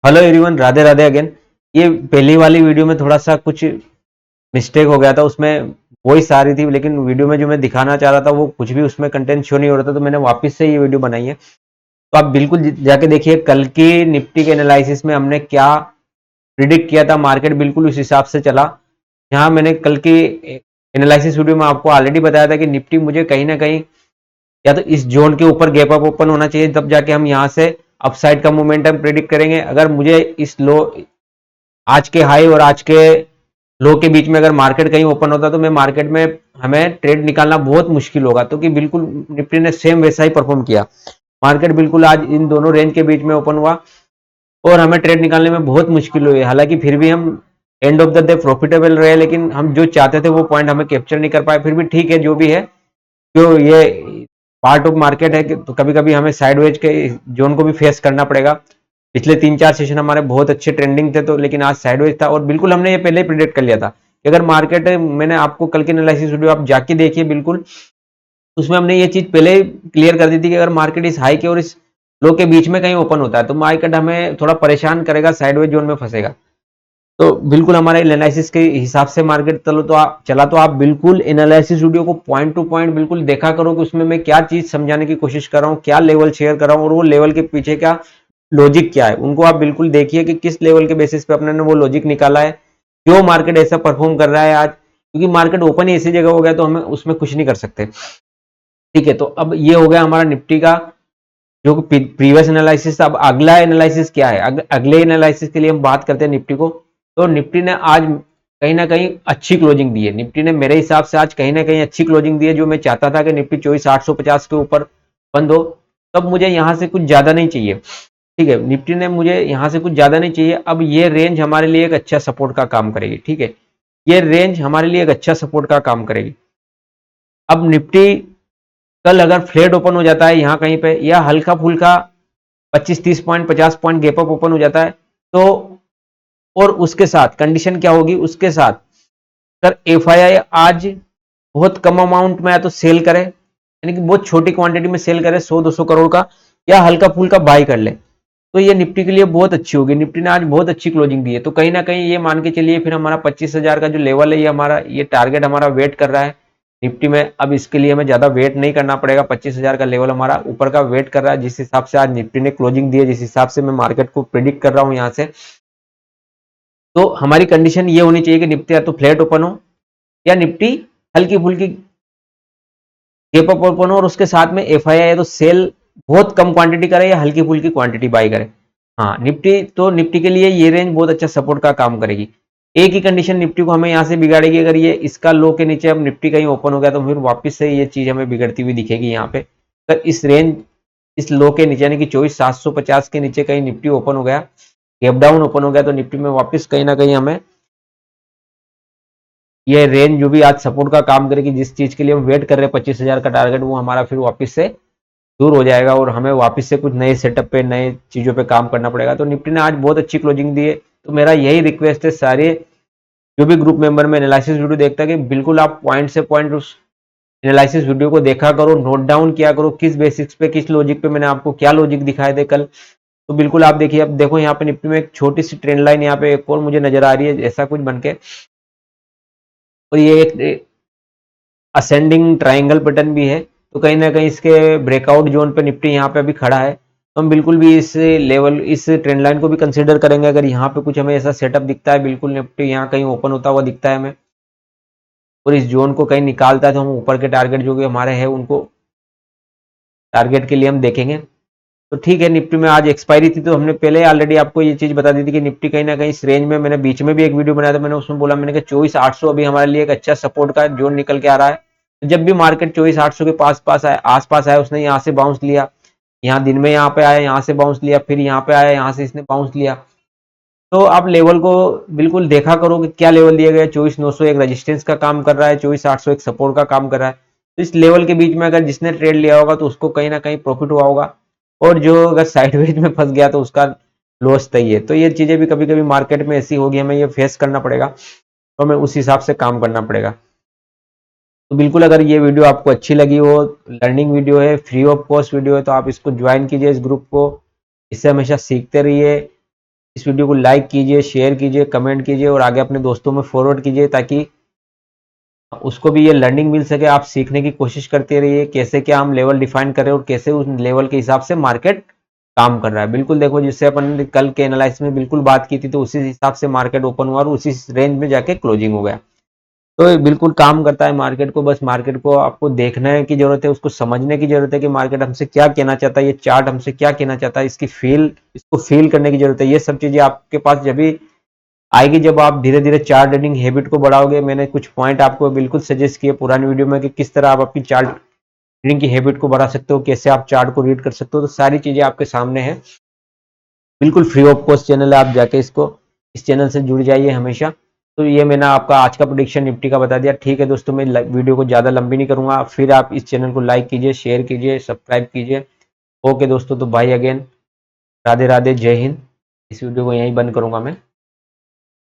Hello everyone, Radhe Radhe again. ये पहली वाली वीडियो में थोड़ा सा कुछ मिस्टेक हो गया था, उसमें वॉइस आ रही थी लेकिन वीडियो में जो मैं दिखाना चाह रहा था वो कुछ भी उसमें कंटेंट शो नहीं हो रहा था, तो मैंने वापस से ये वीडियो बनाई है। तो आप बिल्कुल जाके देखिए कल की निफ्टी के एनालिसिस में हमने क्या प्रिडिक्ट किया था, मार्केट बिल्कुल उस हिसाब से चला। यहाँ मैंने कल की एनालिसिस वीडियो में आपको ऑलरेडी बताया था कि निफ्टी मुझे कहीं ना कहीं या तो इस जोन के ऊपर गैप अप ओपन होना चाहिए, तब जाके हम यहाँ से अपसाइड का मोमेंटम प्रिडिक्ट करेंगे। अगर मुझे इस लो आज के हाई और आज के लो के बीच में अगर मार्केट कहीं ओपन होता तो मैं मार्केट में हमें ट्रेड निकालना बहुत मुश्किल होगा, तो कि बिल्कुल निफ्टी ने सेम वैसा ही परफॉर्म किया। मार्केट बिल्कुल आज इन दोनों रेंज के बीच में ओपन हुआ और हमें ट्रेड निकालने में बहुत मुश्किल हुई। हालांकि फिर भी हम end of the day profitable रहे, लेकिन हम जो चाहते थे वो पॉइंट हमें कैप्चर नहीं कर पाए। फिर भी ठीक है, जो भी है, जो ये पार्ट ऑफ मार्केट है तो कभी कभी हमें साइडवेज के जोन को भी फेस करना पड़ेगा। पिछले 3-4 सेशन हमारे बहुत अच्छे ट्रेंडिंग थे, तो लेकिन आज साइडवेज था और बिल्कुल हमने ये पहले ही प्रिडिक्ट कर लिया था कि अगर मार्केट, मैंने आपको कल के एनालिसिस वीडियो आप जाके देखिए, बिल्कुल उसमें हमने ये चीज पहले क्लियर कर दी थी कि अगर मार्केट इस हाई के और इस लो के बीच में कहीं ओपन होता है तो मार्केट हमें थोड़ा परेशान करेगा, साइडवेज जोन में फंसेगा। तो बिल्कुल हमारे एनालिसिस के हिसाब से मार्केट चला, तो आप बिल्कुल एनालिसिस वीडियो को पॉइंट टू पॉइंट बिल्कुल देखा करो कि उसमें मैं क्या चीज समझाने की कोशिश कर रहा हूँ, क्या लेवल शेयर कर रहा हूँ और वो लेवल के पीछे क्या लॉजिक क्या है, उनको आप बिल्कुल देखिए कि किस लेवल के बेसिस पे अपने ने वो लॉजिक निकाला है, क्यों मार्केट ऐसा परफॉर्म कर रहा है आज। क्योंकि मार्केट ओपन ही ऐसी जगह हो गया तो हमें उसमें कुछ नहीं कर सकते। ठीक है, तो अब ये हो गया हमारा निफ्टी का जो प्रीवियस एनालिसिस। अब अगला एनालिसिस क्या है, अगले एनालिसिस के लिए हम बात करते हैं निफ्टी को। तो निफ्टी ने आज कहीं ना कहीं अच्छी क्लोजिंग दी है। निफ्टी ने मेरे हिसाब से आज कहीं ना कहीं अच्छी क्लोजिंग दी है। जो मैं चाहता था कि निफ्टी 24,850 के ऊपर बंद हो, तब मुझे यहां से कुछ ज्यादा नहीं चाहिए। ठीक है, निफ्टी ने मुझे यहां से कुछ ज्यादा नहीं चाहिए। अब ये रेंज हमारे लिए एक अच्छा सपोर्ट का काम करेगी। ठीक है, ये रेंज हमारे लिए एक अच्छा सपोर्ट का काम करेगी। अब निफ्टी कल अगर फ्लैट ओपन हो जाता है यहाँ कहीं पे, या हल्का फुल्का 25-30 point 50 point gap up open हो जाता है, तो और उसके साथ कंडीशन क्या होगी, उसके साथ अगर एफआईआई आज बहुत कम अमाउंट में या तो सेल करे, यानी कि बहुत छोटी क्वांटिटी में सेल करे 100-200 करोड़ का, या हल्का फुल्का बाई कर ले, तो ये निफ्टी के लिए बहुत अच्छी होगी। निफ्टी ने आज बहुत अच्छी क्लोजिंग दी है, तो कहीं ना कहीं ये मान के चलिए फिर हमारा 25,000 का जो लेवल है, ये हमारा ये टारगेट हमारा वेट कर रहा है निफ्टी में। अब इसके लिए हमें ज्यादा वेट नहीं करना पड़ेगा, 25,000 का लेवल हमारा ऊपर का वेट कर रहा है। जिस हिसाब से आज निफ्टी ने क्लोजिंग दी है, जिस हिसाब से मैं मार्केट को प्रिडिक्ट कर रहा हूँ यहाँ से, तो हमारी कंडीशन ये होनी चाहिए कि निफ्टी या तो फ्लैट ओपन हो, या निफ्टी हल्की फुल्की गैप अप ओपन हो, और उसके साथ में एफआईआई या तो सेल बहुत कम क्वांटिटी करे या हल्की फुल्की क्वांटिटी बाई करे। हाँ, निफ्टी के लिए ये रेंज बहुत अच्छा सपोर्ट का काम करेगी। एक ही कंडीशन निफ्टी को हमें यहाँ से बिगाड़ेगी, अगर ये इसका लो के नीचे अब निफ्टी कहीं ओपन हो गया तो फिर वापस से ये चीज हमें बिगड़ती हुई दिखेगी। यहाँ पे अगर इस लो के नीचे यानी कि 24,750 के नीचे कहीं निफ्टी ओपन हो गया, गैप डाउन ओपन हो गया, तो निफ्टी में वापस कहीं ना कहीं हमें ये रेंज जो भी आज सपोर्ट का काम करेगी, जिस चीज के लिए हम वेट कर रहे हैं 25,000 का टारगेट, वो हमारा फिर वापस से दूर हो जाएगा और हमें वापस से कुछ नए सेटअप पे नए चीजों पे काम करना पड़ेगा। तो निफ्टी ने आज बहुत अच्छी क्लोजिंग दी है। तो मेरा यही रिक्वेस्ट है सारे जो भी ग्रुप मेंबर में एनालिसिस वीडियो देखता है कि बिल्कुल आप पॉइंट से पॉइंट उस एनालिसिस वीडियो को देखा करो, नोट डाउन किया करो किस बेसिक्स पे, किस लॉजिक पे मैंने आपको क्या लॉजिक दिखाए थे कल। तो बिल्कुल आप देखिए, अब देखो यहाँ पे निफ्टी में एक छोटी सी ट्रेंड लाइन यहाँ पे एक और मुझे नजर आ रही है ऐसा कुछ बनके, और ये एक असेंडिंग ट्राइंगल पैटर्न भी है। तो कहीं ना कहीं इसके ब्रेकआउट जोन पे निफ्टी यहाँ पे अभी खड़ा है, तो हम बिल्कुल भी इस ट्रेंड लाइन को भी कंसीडर करेंगे। अगर यहाँ पे कुछ हमें ऐसा सेटअप दिखता है, बिल्कुल निफ्टी यहाँ कहीं ओपन होता हुआ दिखता है हमें और इस जोन को कहीं निकालता है, तो हम ऊपर के टारगेट जो भी हमारे हैं उनको टारगेट के लिए हम देखेंगे। तो ठीक है, निफ्टी में आज एक्सपायरी थी, तो हमने पहले ऑलरेडी आपको ये चीज बता दी थी कि निफ्टी कहीं ना कहीं इस रेंज में, मैंने बीच में भी एक वीडियो बनाया था, मैंने उसमें बोला, मैंने कहा 24,800 अभी हमारे लिए एक अच्छा सपोर्ट का जोन निकल के आ रहा है। तो जब भी मार्केट 24,800 के पास आया, आसपास आया, उसने यहाँ से बाउंस लिया, यहाँ दिन में यहाँ पे आया, यहाँ से बाउंस लिया, फिर यहाँ पे आया, यहाँ से इसने बाउंस लिया। तो आप लेवल को बिल्कुल देखा करो कि क्या लेवल दिया गया है। 24,900 एक रेजिस्टेंस का काम कर रहा है, 24,800 एक सपोर्ट का काम कर रहा है। तो इस लेवल के बीच में अगर जिसने ट्रेड लिया होगा तो उसको कहीं ना कहीं प्रॉफिट हुआ होगा, और जो अगर साइडवेज में फंस गया तो उसका लॉस तय है। तो ये चीजें भी कभी कभी मार्केट में ऐसी होगी, हमें ये फेस करना पड़ेगा, तो हमें उस हिसाब से काम करना पड़ेगा। तो बिल्कुल अगर ये वीडियो आपको अच्छी लगी हो, लर्निंग वीडियो है, फ्री ऑफ कॉस्ट वीडियो है, तो आप इसको ज्वाइन कीजिए इस ग्रुप को, इससे हमेशा सीखते रहिए। इस वीडियो को लाइक कीजिए, शेयर कीजिए, कमेंट कीजिए और आगे अपने दोस्तों में फॉरवर्ड कीजिए ताकि उसको भी ये लर्निंग मिल सके। आप सीखने की कोशिश करते रहिए कैसे क्या हम लेवल डिफाइन करें और कैसे उस लेवल के हिसाब से मार्केट काम कर रहा है। बिल्कुल देखो, जिससे अपन ने कल के एनालिसिस में बिल्कुल बात की थी, तो उसी हिसाब से मार्केट ओपन हुआ और उसी रेंज में जाके क्लोजिंग हो गया। तो ये बिल्कुल काम करता है मार्केट को। बस मार्केट को आपको देखने की जरूरत है, उसको समझने की जरूरत है कि मार्केट हमसे क्या कहना चाहता है, ये चार्ट हमसे क्या कहना चाहता है, इसको फील करने की जरूरत है। ये सब चीजें आपके पास जब भी आएगी जब आप धीरे धीरे चार्ट रीडिंग हैबिट को बढ़ाओगे। मैंने कुछ पॉइंट आपको बिल्कुल सजेस्ट किए पुरानी वीडियो में कि किस तरह आप अपनी चार्ट रीडिंग की हैबिट को बढ़ा सकते हो, कैसे आप चार्ट को रीड कर सकते हो। तो सारी चीजें आपके सामने हैं, बिल्कुल फ्री ऑफ कॉस्ट चैनल है, आप जाके इस चैनल से जुड़ जाइए हमेशा। तो ये मैंने आपका आज का प्रेडिक्शन निफ्टी का बता दिया। ठीक है दोस्तों, मैं वीडियो को ज़्यादा लंबी नहीं करूँगा। फिर आप इस चैनल को लाइक कीजिए, शेयर कीजिए, सब्सक्राइब कीजिए। ओके दोस्तों, तो बाय अगेन, राधे राधे, जय हिंद। इस वीडियो को यहीं बंद करूँगा मैं।